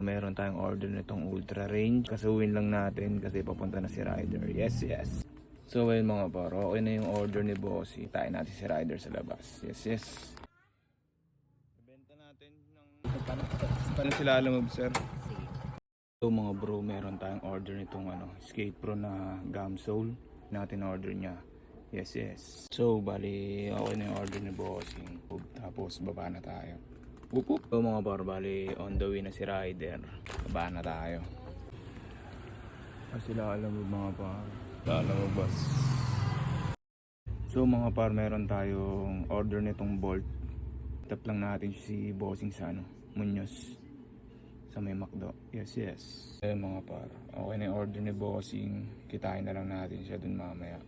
Meron tayong order nitong Ultra Range. Kasuhin lang natin kasi papunta na si Rider. Yes, yes. So ayun mga par, okay na yung order ni Bossy. Tayo natin si Rider sa labas. Yes, yes. Ibenta natin ng... Paano sila alam mo, sir? So mga bro, meron tayong order nitong Skate Pro na gum sole. Natin order niya. Yes, yes. So bali, okay na yung order ni Bossy. Tapos baba na tayo. Whoop. So mga par, bali on the way na si Rider. Baba na tayo. Sila alam mo mga par. Alam mo boss. So mga par, meron tayong order nitong Bolt. Tap lang natin si Bossing sa Muñoz. Sa may McDo. Yes, yes. Ayun mga par, okay na yung order ni Bossing. Kitain na lang natin siya dun mamaya.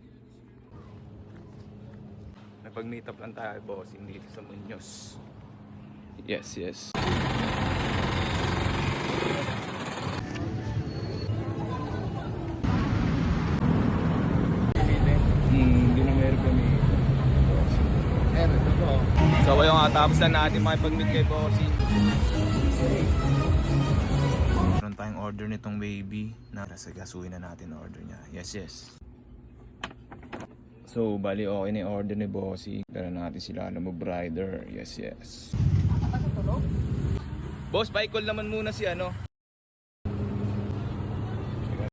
Napag-meet up lang tayo Bossing dito sa Muñoz. Yes, yes. Hindi na meron kami. So ayun nga, tapos na natin makipag-meet kay Bossy. Meron tayong order nitong baby na nasagasuhin na natin order niya. Yes, yes. So bali okay na yung order ni Bossy. Pero natin sila mag-rider. Yes, yes. Boss, bike call naman muna si